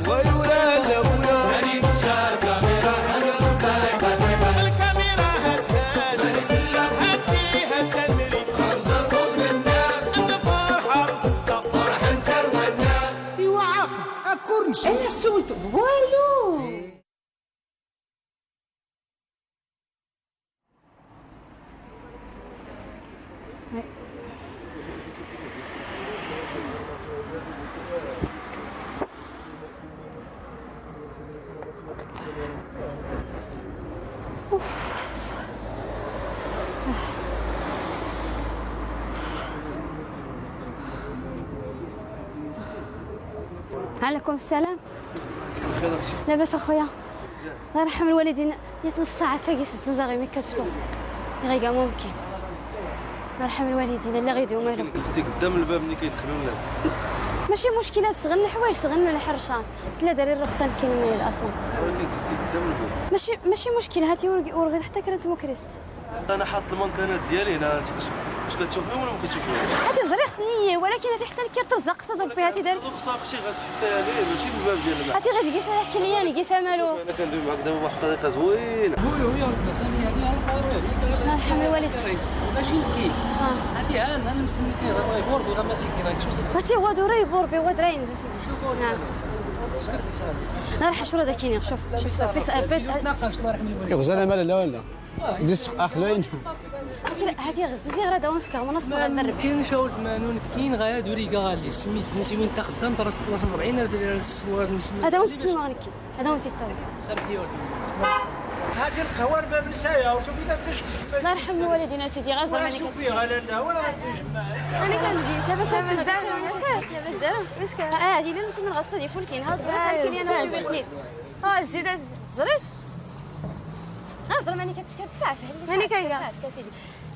ويورا لولا ماني تشار كاميرا الكاميرا هتهاد هاتيها تمريت غنزرقو منا ان فرحة الصف فرحة نترونا ايوا عاقل اكورنش انت سولت والو. عليكم السلام. بخير اختي. لاباس اخويا؟ الله يرحم الوالدين. نيت نص ساعه كيس الزنزاغي ملي كتفتو غير ممكن. الله يرحم الوالدين اللي غيديو مالو. جلستي قدام الباب ملي كيدخلوا الناس. ماشي مشكلة صغن الحوايج صغن الحرشان. قلت لها داري الرخصة الكلمة اصلا. ولكن جلستي قدام الباب. ماشي مشكلة هاتي ورقد حتى كانت مكرست. انا حاط المنكانات ديالي هنا. انت واش كتشوفيهم ولا ما كتشوفيهمش؟ هاتي زريخت نية ولكن هاتي حتى الكرتزق صدر بها هاتي داري. الرخصه اختي غتحطيها ليه ماشي في الباب ديال الباب. هاتي غادي قيس لها كلياني قيسها مالو. انا كندوي معاك دابا بواحد الطريقه زوينه. هو البسامي هذه الله يرحم الوالدين. ماشي نكي هذه انا مسمي فيها يبور بها ماشي كي شو هاتي هو دوري يبور بي هو دراين سيدي. نعم. نروح شرو داكيني شوف صافي صافي ناقشت الله يرحم الوالدين. غزاله مال لا ولا ديس اخلين. هاتي غزتي غير داون فكر ونص غندرب. كاين شاول مانون كاين غايا دوريكا غالي سميت نسي وين تا خدام تراس تخلص 40,000 درهم السوار مسمي. هذا هو السمانك هذا هو تيطوي. صافي هاتي القهوه الباب نسايا وشوفي اذا تشكش. الله يرحم الوالدين اسيدي غير زعما شوفي غالا لا ولا انا كنجي لاباس لاباس دار مسكين. هادي اللي نمسك من غصه ديال فولكين هاد الزرات كاين انا اللي بغيت زيد زريت هضر ماني كتسكر تسعف ماني كاينه سيدي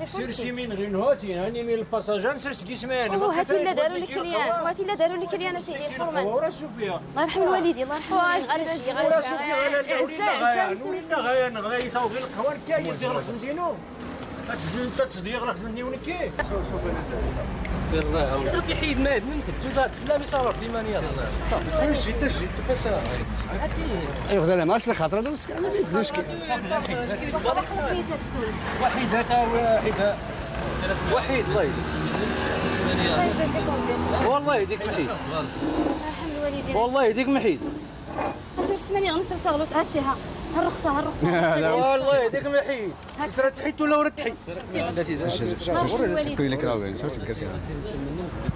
سيرسي من غينهوتي هاني من الباساجان سرسكي سمعنا. هاتي الا داروا لي كليان وهاتي الا داروا لي كليان اسيدي الحرمان. ورا شوفيها الله يرحم الوالدين الله يرحم الوالدين. ورا شوفي ولينا غايا نغاي تاوغي القهوه كاين تغلق سمتينو انت تصديق راه خصني ونكي. سير الله صافي حيد ما عندنا نكتب لا بيصرف لي مانيا صافي تجي تفسر ايوا غزاله ماش الخاطر هذا مسكين ما يديرش كي وحيدة وحيد الله والله يديك محيد والله يديك محيد. هاتي السماني غنصر صاغلوت هاتيها الرخصه والله يديك محيد. سرات تحيت ولا ورد تحيت كاين لك راوي شو سكرتي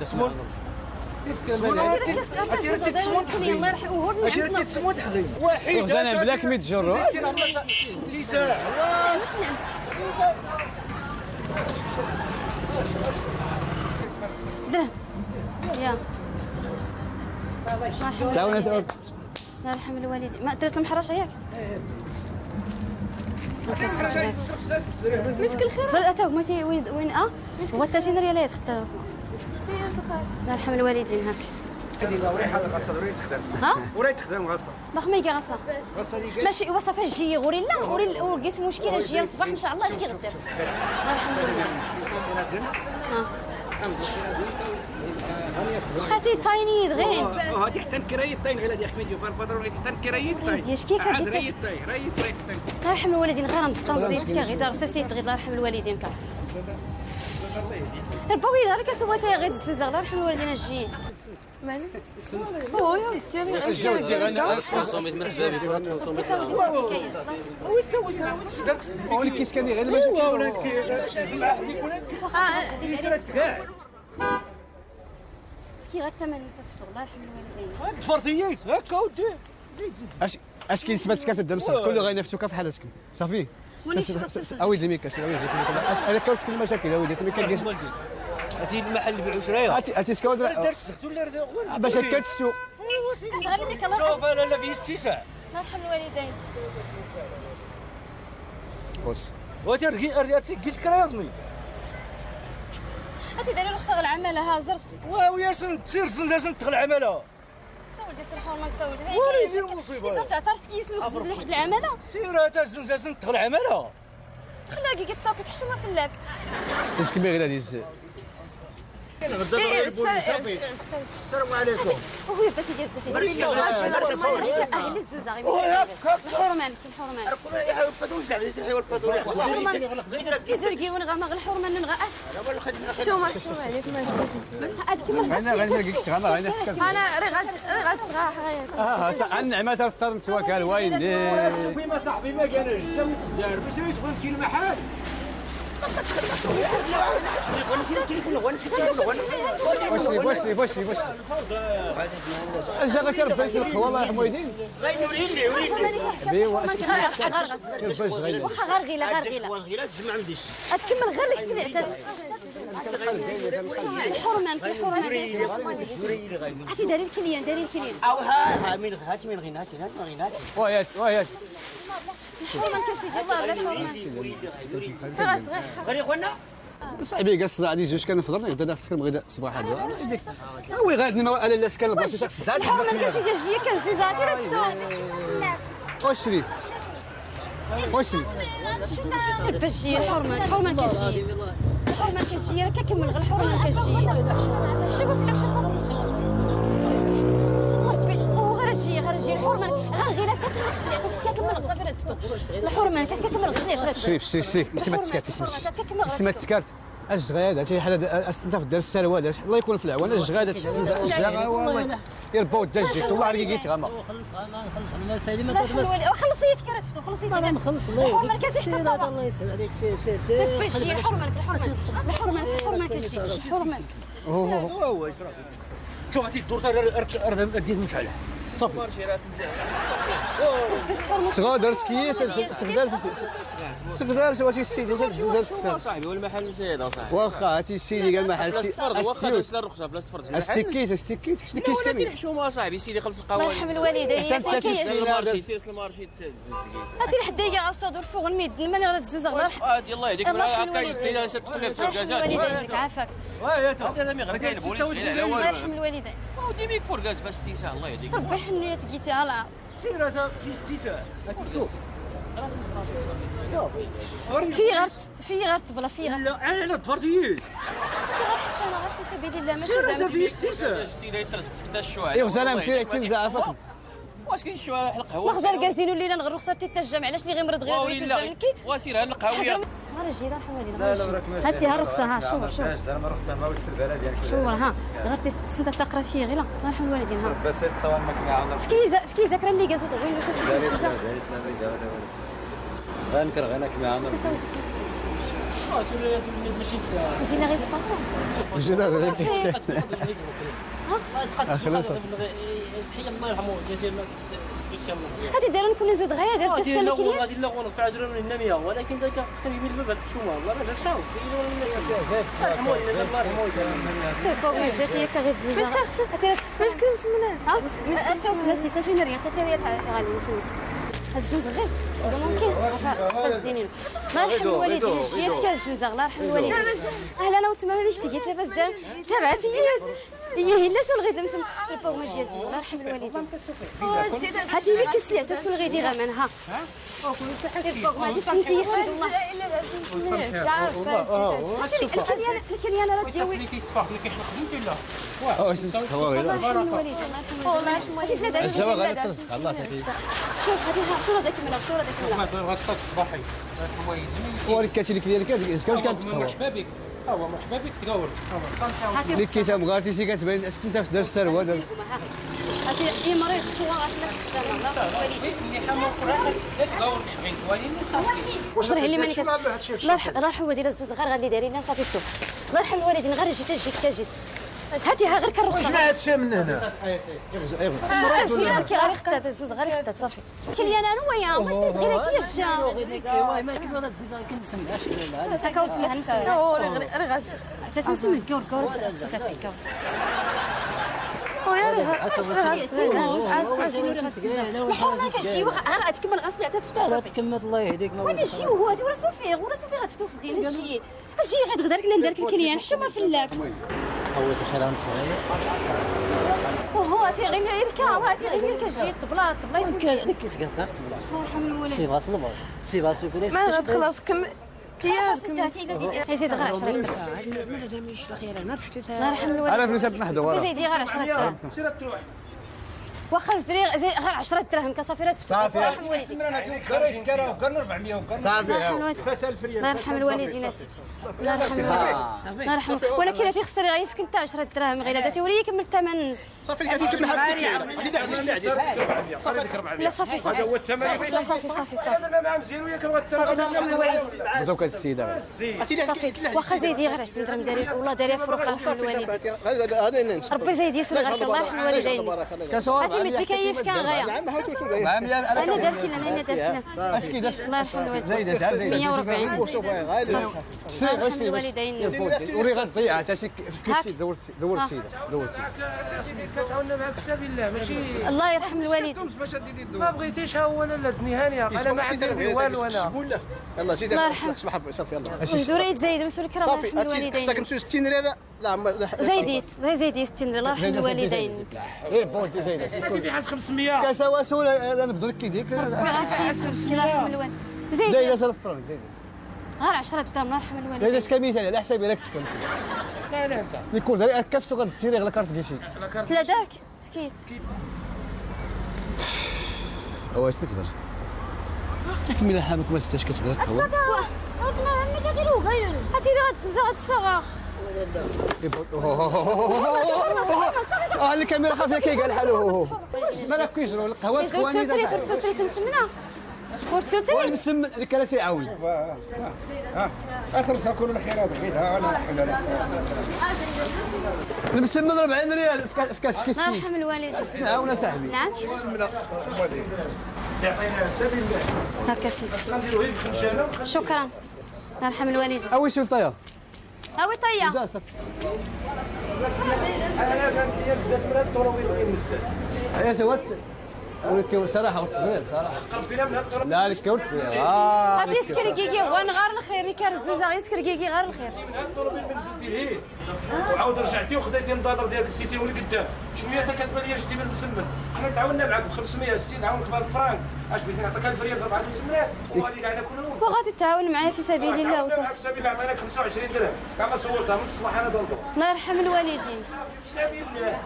تسمون الله يرحمه هو اللي تسمون تحضي وحيد غزاله بلاك 100 جرو ساعه درهم يا تعاونت الله يرحم الوالدين. ما درت المحرشه ياك مشكل خير صلت هما وين هو 30 ريال خدتها الله يرحم الوالدين. هاك هذه لا وريحه الغصه وريت تخدم وريت تخدم غصه باخ ما يقاصه ماشي وصفه الجي غوري لا ورقيت مشكله الجي الصباح ان شاء الله اش كيغدر الله يرحم الوالدين. خاتي تايني غين هادي حتى نكريت تاين غير هادي احمد يوفر بدر غير حتى نكريت تاين دياش كيف هادي ريت تاين الله يرحم الوالدين غير مسطم زيد كا غير سير غير الله يرحم الوالدين كا ربوي غير كسويتها غير الزنزاغ الله يرحم الوالدين الجي مالو هو يا ديالي الجو ديالنا كونسوميت مرحبا بك. بس هو كاين هو الكيس كان غير ماشي ولا كي حديك ولا كاع كي غير الثمن نصفطو الله يرحم الوالدين. تفرطيات هكا ودي اش كاين سمات كارت الدمسه كله غينافسوك في حالتكم صافي اويدي ميكاش اويدي انا كنسكن المشاكل اويدي ميكا هاتي المحل اللي بيعوا شرايه هاتي سكودرا دار السختو ولا باش كتفتو صغير لك الله شوف انا لا في استيساع الله يرحم الوالدين. بص وترقي قلت لك راه يضني هاتي داري رخصه العماله ها زرت ويا سير سنت تغل عماله سولتي سلحوا ما سولتي ولا يدير مصيبه زرت اعترفت كيسلو لحد العماله سير هات سنت تغل عماله خلاكي قلت لك تحشومه في اللاب اسكي غير هادي غدا غير صافي. السلام عليكم. وهو بس يدير بس يدير اهل الزنزه الحرمان كيزرقي ونغا الحرمان نغا شو ما شو عليك ما انا غنلقيك تغامر انا انا رغات النعمه تفطر نسوا كان وين صاحبي ما صاحبي ما كانش حتى وتزدار باش يدخل كي المحل. واش اجا غتر باش القهوه الله يرحم والدين واخا غير غير تكمل غير لك سلعت الحرمان عرفتي داري الكليان او ها من هات من غيناتي وهات الحرمان كسيدي الله الحرمان غير اخوانا صاحبي قص غادي جوج كنفطر غدا خصك غدا الصباح هذا وي غادي ما لا كان البلاصه تاع الحرمان كسيدي جيه كنزيزاتي راه فتو واش البشي الحرمان كتجي راه ككمل غير الحرمان كتجي شوف لك غير جي الحرمان غير كتكمل السلعه كتكمل صافي راه تفتو الحرمان كتكمل السلعه شريف اسمها تسكرت الجغاد هادشي حال انت في الدار السلوى الله يكون في العوان الجغاد الجغا والله يرباو الدجاج والله راه كيتغمى خلص انا سالي ما خلصيتي كي راه خلصيتي انا مخلص الحرمان كتجي حتى الطبق الله يسهل عليك سير باش الحرمان كتجي الحرمان هو شوف هاتي الدور راه دير مشعله صافي بس حرمان صغار سكيت صغار واش السيد زاد صاحبي والمحل سيد اصاحبي واخا هاتي السيدي قال المحل واخا درت الرخصه بلا تفرج استكيت كاين ولكن حشومه صاحبي سيدي خلص الله القوانين يرحم الوالدين سير المارشي هاتي الحدايه الصدور فوق الميد المال غادي تزنزغ الله الله يهديك هكا يستيلا تدخل لك يرحم الوالدين عافاك هذا ما غير كاين بوليس غير على الله والو يرحم الوالدين وديما يكفر كاز فاش تيسا الله يهديك ربي يحن لي تقيتي هلا سير هذا في استيساء في غير طبله في غير لا على تفرديين غير حسنه غير في سبيل الله ماشي سير هذا زعما في استيساء السيده يترسك سكدا الشوع ايوا سلام سير تنزع عفاك واش كاين الشوع القهوه مخزر كازينو الليله نغير رخصه تتجمع علاش اللي غيمرض غير يتجمع لكي وسير هاد القهويه رجي لا حوالي هاتي ها الرخصه ها شوف زعما رخصه ما ولت البلد ديالك شوف ها غير تسنت تقرات هي غير الله يرحم الوالدين ها بس طبعا ما كنعاونش في كيزه كرا اللي كازو تغير واش غنكر غنك معانا زينا غير الباطرون جدا غير خلاص تحيه الله يرحمه جزيل هادي داروا نكون نزود غير دارت باش كان كاين غادي لا غون فعجروا من النميه ولكن ذاك قريب من الباب الحشومه والله راه شاو فوق ما جات هي كغير تزيزا هاتي فاش كنت مسمناه ها مش كنت مسمناه 30 ريال 30 ريال غالي مسمن الزنزغ غير ممكن فاش الزينين الله يرحم الوالدين جيت كالزنزغ الله يرحم الوالدين اهلا انا وتما ملي تجيت لاباس دار تابعتي هي لا سول غير مسم فوق ما جات الله يرحم الوالدين هاتي لي كسلي حتى سول غير دي غمان ها فوق ما جات انت يخدم الله الكليان راه تجاوي واش تقهوى غير الله يرحم الوالدين الله يرحم الوالدين الجوا غادي ترزق الله صافي شوف هذه شنو هذاك الملعب غصات صباحي وريك كاتي لك ديالك واش كانت تقهوى مرحبا بك مرحبا بك تقاورت اللي كيتا مغاتي شي كتبان انت في دار السروه هاتي اي مريض هو واش اللي ماني الله يرحم والدينا الزز غير غادي دايرين لنا صافي فتو الله يرحم الوالدين غير جيت هاتي ها غير كنرص واش ما هادشي من هنا الزيار كي غير خدات الزز غير خدات صافي كليان انا ويا ما تغير كي جا ايوا ما كيما هذا الزنزانه كنسمعهاش لا تكاوت مع نسا غير غاد حتى تمسم كور صوتات كور الحرمه كتجي راه تكمل غنصلي حتى تفتح صافي تكمل الله يهديك وانا نجي وهو هادي وراه صوفي غتفتح صغير نجي غير غدارك لا ندارك الكليان حشومه في اللاب حويت الحيران صغير وهو تيغير الكاع تيغير كتجي الطبله كان عليك كيسقط ضغط بلا الله يرحم الوالدين سي باس البر سي باس كل ما خلاص يزيد غير 10 درهم. الله يرحم الوالد. انا فلوس بنحدو يزيد غير 10 درهم. واخا زيد غير 10 درهم كصافيرات في صافي. الله يرحم الوالدين. كرا يسكروا كرا 400 صافي الله يرحم الوالدين. الله يرحم الوالدين اسيدي. الله يرحم الوالدين. الله يرحم ولكن لا تيخسر غيفك انت 10 دراهم غير هذا توري يكمل الثمن. صافي اللي غادي يكمل هذا لا صافي صافي. هو الثمن. لا صافي صافي صافي. هذا ما مزيان وياك الوقت صافي الله يرحم الوالدين. دوك هاد السيده صافي واخا زيدي غير 10 درهم داري والله داري فروق الله يرحم الوالدين. ربي زيد يسول غيرك الله يرحم الوالدين. كسور هاتي مدي كيف كان غايه. مع مليان انا دار كينا انا دار كينا. اش كيداش الله يرحم الوالدين. زايده شحال زايده 140. شري غير شري الوالدين. وري غتضيع حتى شي فكرتي دور السيده دور السيده تعاوننا معك في سبيل الله ماشي الله يرحم الوالدين. ما بغيتيش ها هو انا لا الدنيا هانيه انا ما عندي به والو انا يلا زيد الله يرحم. صافي يلا وزوريت زايد مسؤول كرام الله يرحم صافي خصك الوالدين. 65 ريال لا زايديت زايديت 60 الله يرحم الوالدين. غير بونتي زايده كيفي حاس 500 كسوا سول انا نبدو لك كيديك الله يرحم الوالدين. زايد زايده 1000 فرنك زايده غير 10 درهم الله يرحم الوالدين. زايده كميتان على حسابي راك تكون لا لا انت يكون غير كفتو غتيري غير كارت كيشي لا داك فكيت. هو استفزر تكمل حالك ما ستاش كتبغي تهوى ما تغيروا غير هاتي لي غتسزا غتسغا. الكاميرا خافيه كيقال حالو مالك كيجرو القهوه تخواني ترسلت مسمنه فرسلت لي المسمن الكراسي يعاون اخر ساكون الخيرات غيدها ولا المسمن 40 ريال في كاس كيس الله يرحم الوالدين. عاون صاحبي نعم يعطينا سبيل الله. هكا سيدي غنديروا غير الخنجانه. شكرا الله يرحم الوالدين. اوي شوف طيا هاوي طيا لا صافي انا بان لي بزاف من هاد الطرويل اللي مسدات. يا سوات ولكن صراحه وتزوير صراحه قرب فينا من هاد الطرويل. لا لك كورت غادي يسكر كيكي هو غير الخير كرززا غير يسكر كيكي غير الخير. من هاد الطرويل اللي مسدتي ليه وعاود رجعتي وخديتي النظاظر ديالك سيتي ولي قدام شويه حتى كتبان لي جدي من المسمن. حنا تعاوننا معاك ب 500 السيد عاونك ب1000 فرانك اش بغيتي نعطيك 1000 ريال في 4 مسمنات وغادي كاع ناكلو. وغادي تعاون معايا في سبيل الله وصافي. وصافي. في سبيل الله عطيناك 25 درهم كاع ما صورتها من الصباح انا ضربو. الله يرحم الوالدين. في سبيل الله.